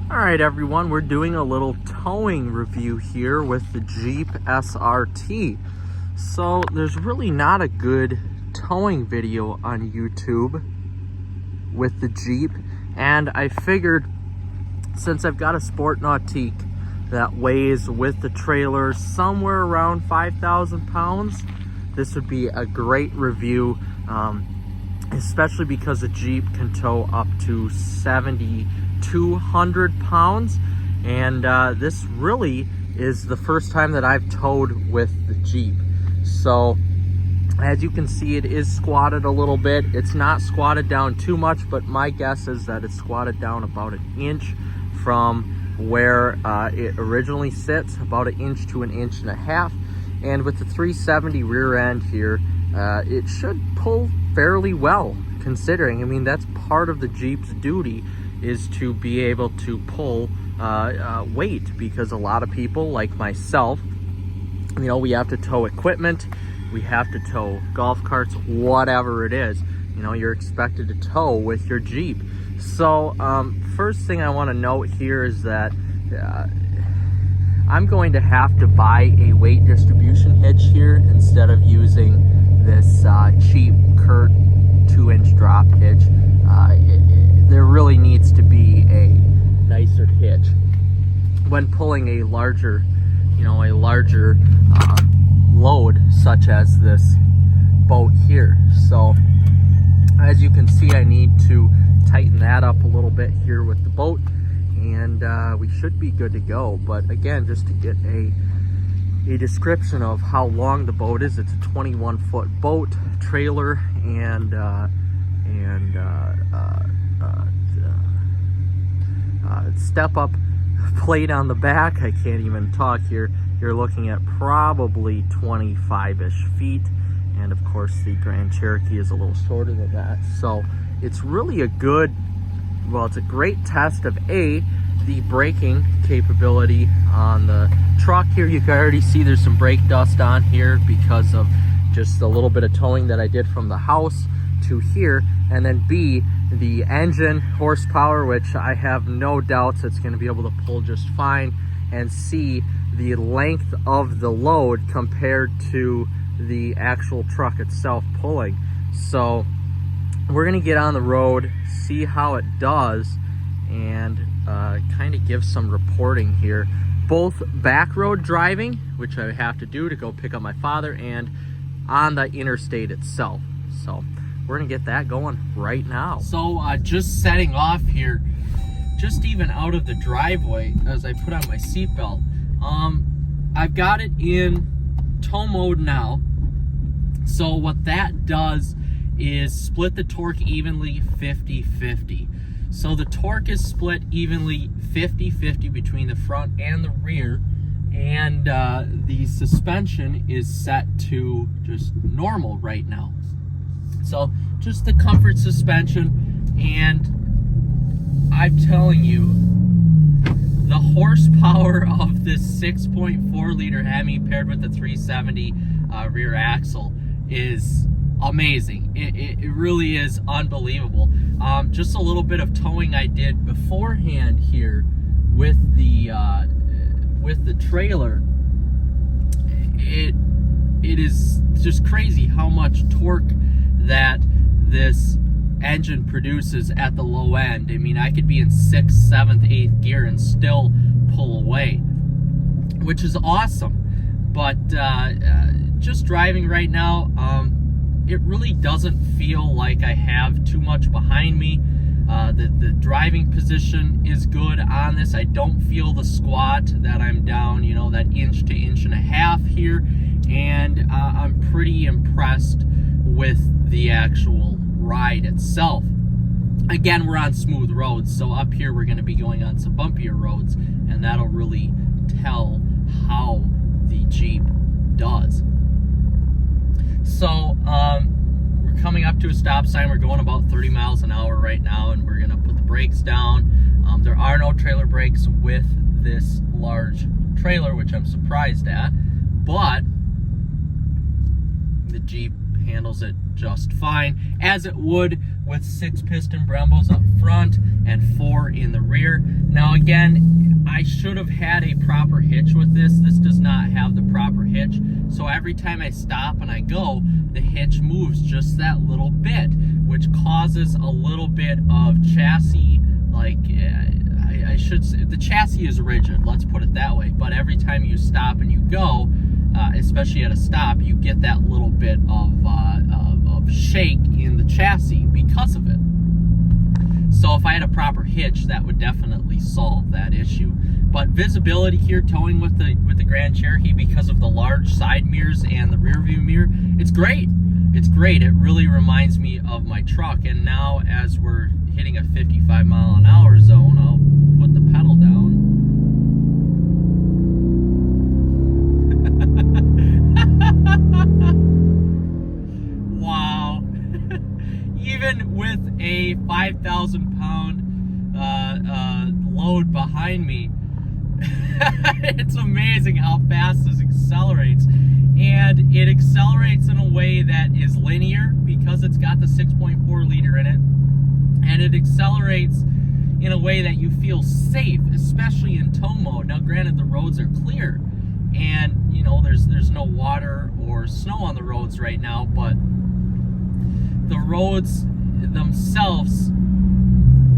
All right, everyone, we're doing a little towing review here with the Jeep SRT. So there's really not a good towing video on YouTube with the Jeep, and I figured since I've got a Sport Nautique that weighs with the trailer somewhere around 5,000 pounds, this would be a great review, especially because the Jeep can tow up to 7,200 pounds, and this really is the first time that I've towed with the Jeep. So as you can see, it is squatted a little bit. It's not squatted down too much, but my guess is that it's squatted down about an inch from where it originally sits, about an inch to an inch and a half. And with the 370 rear end here, it should pull fairly well, considering, I mean, that's part of the Jeep's duty, is to be able to pull weight, because a lot of people like myself, you know, we have to tow equipment, we have to tow golf carts, whatever it is, you know, you're expected to tow with your Jeep. So first thing I want to note here is that I'm going to have to buy a weight distribution hitch here instead of using this cheap Curt 2-inch drop hitch. There really needs to be a nicer hitch when pulling a larger, load such as this boat here. So as you can see, I need to tighten that up a little bit here with the boat, and we should be good to go. But again, just to get a description of how long the boat is, it's a 21-foot boat trailer, and step up plate on the back. I can't even talk here. You're looking at probably 25-ish feet, and of course the Grand Cherokee is a little shorter than that. So it's really a good, well, it's a great test of the braking capability on the truck here. You can already see there's some brake dust on here because of just a little bit of towing that I did from the house to here. And then B, the engine horsepower, which I have no doubts it's going to be able to pull just fine. And C, the length of the load compared to the actual truck itself pulling. So we're going to get on the road, see how it does, and kind of give some reporting here. Both back road driving, which I have to do to go pick up my father, and on the interstate itself. So we're gonna get that going right now. So just setting off here, just even out of the driveway as I put on my seatbelt. I've got it in tow mode now. So what that does is split the torque evenly 50-50. So the torque is split evenly 50-50 between the front and the rear, and the suspension is set to just normal right now. So just the comfort suspension, and I'm telling you, the horsepower of this 6.4 liter Hemi paired with the 370 rear axle is amazing. It really is unbelievable. Just a little bit of towing I did beforehand here with the trailer. It is just crazy how much torque that this engine produces at the low end. I mean, I could be in 6th, 7th, 8th gear and still pull away, which is awesome. But just driving right now, it really doesn't feel like I have too much behind me. The driving position is good on this. I don't feel the squat that I'm down, you know, that inch to inch and a half here. And I'm pretty impressed with the actual ride itself. Again, we're on smooth roads, so up here we're going to be going on some bumpier roads, and that'll really tell how the Jeep does. So we're coming up to a stop sign. We're going about 30 miles an hour right now, and we're going to put the brakes down. There are no trailer brakes with this large trailer, which I'm surprised at, but the Jeep handles it just fine, as it would with 6 piston Brembos up front and 4 in the rear. Now again, I should have had a proper hitch with this. This does not have the proper hitch. So every time I stop and I go, the hitch moves just that little bit, which causes a little bit of chassis, like, I should say, the chassis is rigid, let's put it that way. But every time you stop and you go, especially at a stop, you get that little bit of shake in the chassis because of it. So if I had a proper hitch, that would definitely solve that issue. But visibility here, towing with the Grand Cherokee, because of the large side mirrors and the rear view mirror, it's great. It's great. It really reminds me of my truck. And now as we're hitting a 55-mile-an-hour zone, I'll put the pedal down. Wow. Even with a 5,000-pound load behind me, it's amazing how fast this accelerates. And it accelerates in a way that is linear because it's got the 6.4 liter in it. And it accelerates in a way that you feel safe, especially in tow mode. Now, granted, the roads are clear, and you know there's no water or snow on the roads right now, but the roads themselves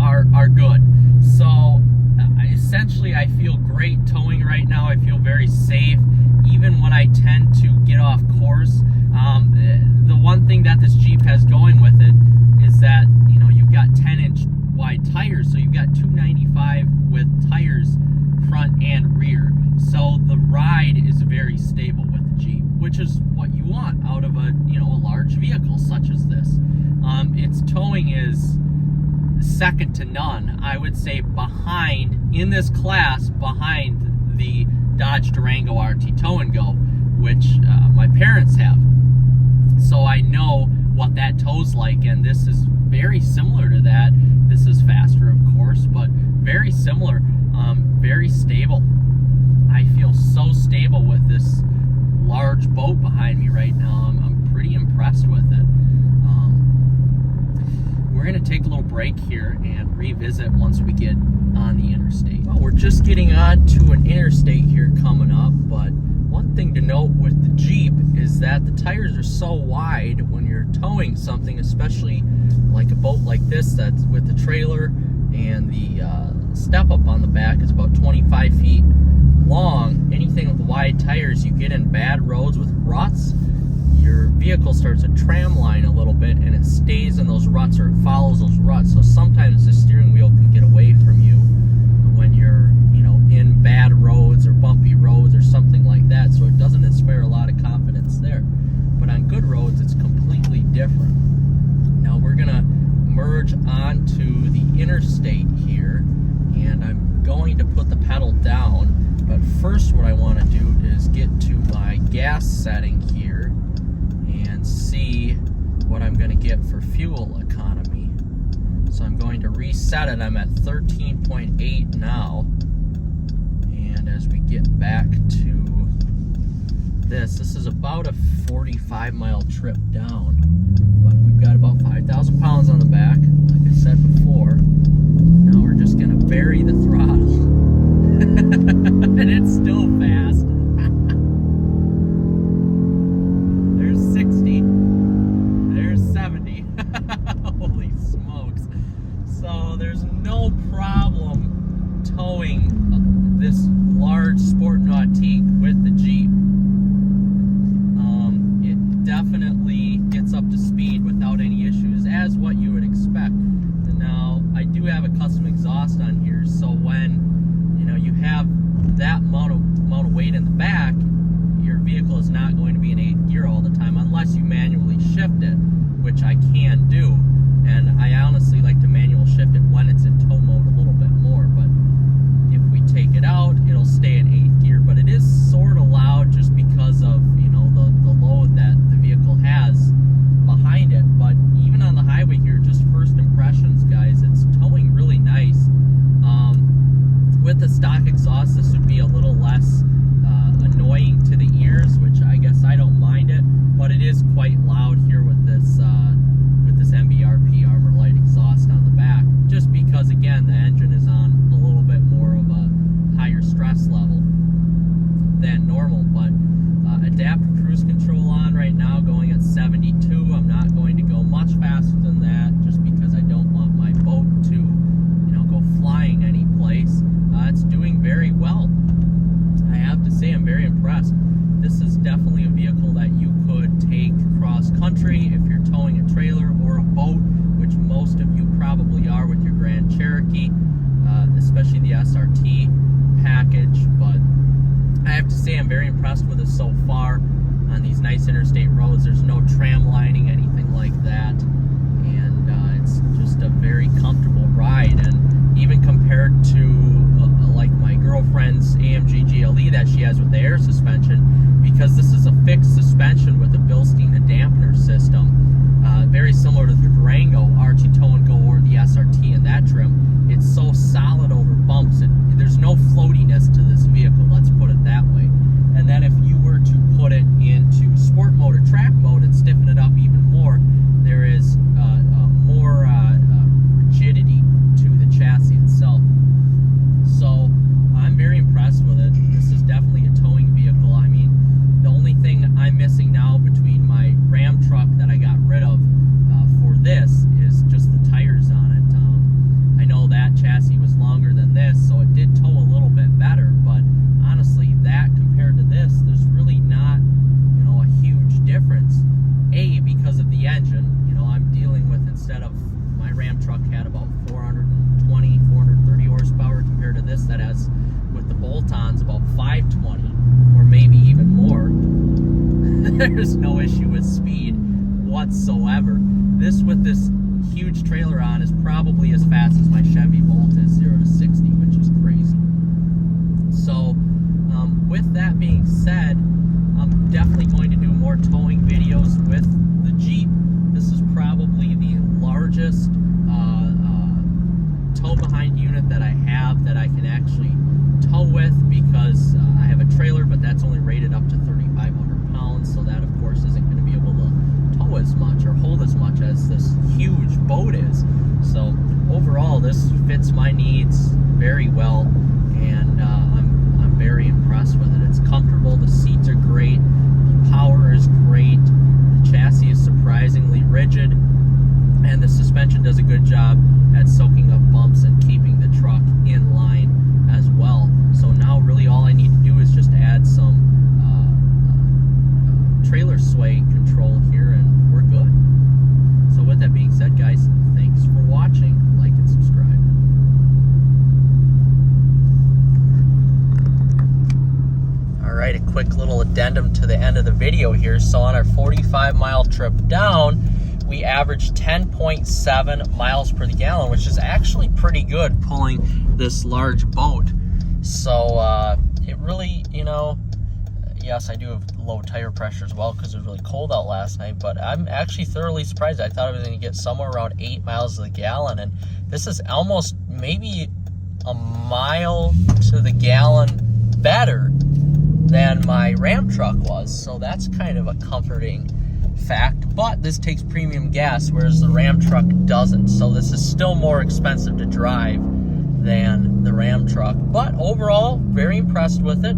are good. So essentially, I feel great towing right now. I feel very safe, even when I tend to get off course. The one thing that this Jeep has going with it is that, you know, you've got 10-inch wide tires, so you've got 295 with tires front and rear. So the ride is very stable with the Jeep, which is what you want out of a, you know, a large vehicle such as this. Its towing is second to none. I would say behind, in this class, behind the Dodge Durango RT Tow and Go, which my parents have. So I know what that tow's like, and this is very similar to that. This is faster, of course, but very similar, very stable. I feel so stable with this large boat behind me right now. I'm pretty impressed with it. We're going to take a little break here and revisit once we get on the interstate. Well, we're just getting on to an interstate here coming up, but one thing to note with the Jeep is that the tires are so wide when you're towing something, especially like a boat like this that's with the trailer, and the step up on the back is about 25 feet long. Anything with wide tires, you get in bad roads with ruts, your vehicle starts to tram line a little bit and it stays in those ruts, or it follows those ruts. So sometimes the steering wheel can get away from you when you're, you know, in bad roads or bumpy roads or something like that. So it doesn't inspire a lot of confidence there. But on good roads, it's completely different. Now we're gonna merge onto the interstate here, and I'm going to put the pedal down. But first, what I want to do is get to my gas setting here and see what I'm going to get for fuel economy. So I'm going to reset it. I'm at 13.8 now. And as we get back to this is about a 45-mile trip down. But we've got about 5,000 pounds on the back, like I said before. Now we're just going to bury the throttle. And it's still fast. There's 60. There's 70. Holy smokes. So there's no problem towing this large Sport Nautique with the Jeep. It definitely gets up to speed without any issues, as what you would expect. And now I do have a custom exhaust on here, so when you have that amount of weight in the back, your vehicle is not going to be in 8th gear all the time unless you manually shift it, which I can do. And I honestly like to manual shift it when it's in tow mode a little bit more. But if we take it out, it'll stay in 8th gear. But it is sort of loud just because of the load that the vehicle has behind it. But even on the highway here, just first impressions, guys, it's towing really nice. With the stock exhaust, this would be a little less annoying to the ears, which I guess I don't mind it, but it is quite loud here with this MBRP Armor Light exhaust on the back, just because again the engine is on a little bit adaptive cruise control on right now, going at 72. I'm not going to go much faster than that just because I don't want my boat to, you know, go flying any place. It's doing very well. I have to say I'm very impressed. This is definitely a vehicle that you could take cross country if you're towing a trailer or a boat, which most of you probably are with your Grand Cherokee, especially the SRT package. But I have to say I'm very impressed with it so far on these nice interstate roads. There's no tram lining, anything like that, and it's just a very comfortable ride. And even compared to like my girlfriend's AMG GLE that she has with the air suspension, because this is a fixed suspension with a Bilstein dampener system, very similar to the Durango Archie Tow and Go or the SRT in that trim. It's so solid over bumps. There's no floatiness to this vehicle, let's put it that way. And then if you were to put it into sport mode or track mode and stiffen it up even more, there is more rigidity to the chassis itself. So I'm very impressed with it. This is definitely a towing vehicle. I mean, the only thing I'm missing now between my Ram truck that I got rid of for this is just the tires on it. I know that chassis was longer than this, so it did tow a little bit better, but honestly, that compared to this, there's really not, you know, a huge difference. A, because of the engine. You know, I'm dealing with, instead of my Ram truck had about 420, 430 horsepower, compared to this that has, with the bolt-ons, about 520, or maybe even more. There's no issue with speed whatsoever. This, with this huge trailer on, is probably as fast as my Chevy Bolt is 0 to 60, which is crazy. So with that being said, I'm definitely going to do more towing videos with the Jeep. This is probably the largest tow behind unit that I have that I can actually tow with, because I have a trailer, but that's only rated up to 3,500 pounds, so that of course isn't going to be able to tow as much or hold as much as this huge boat is. So overall, this fits my needs very well, and I'm very impressed with it. It's comfortable, the seats are great, the power is great, the chassis is surprisingly rigid, and the suspension does a good job at soaking up bumps and keeping the truck in line as well. So now really all I need to do is just add some trailer sway control here, and we're good. So with that being said, guys, thanks for watching. Like and subscribe. Alright, a quick little addendum to the end of the video here. So on our 45-mile trip down, we averaged 10.7 miles per gallon, which is actually pretty good pulling this large boat. So it really, you know, yes, I do have low tire pressure as well because it was really cold out last night, but I'm actually thoroughly surprised. I thought I was going to get somewhere around 8 miles to the gallon, and this is almost maybe a mile to the gallon better than my Ram truck was. So that's kind of a comforting fact. But this takes premium gas, whereas the Ram truck doesn't. So this is still more expensive to drive than the Ram truck. But overall, very impressed with it.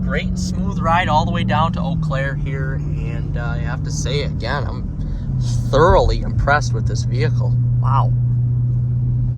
Great smooth ride all the way down to Eau Claire here, and I have to say again, I'm thoroughly impressed with this vehicle. Wow.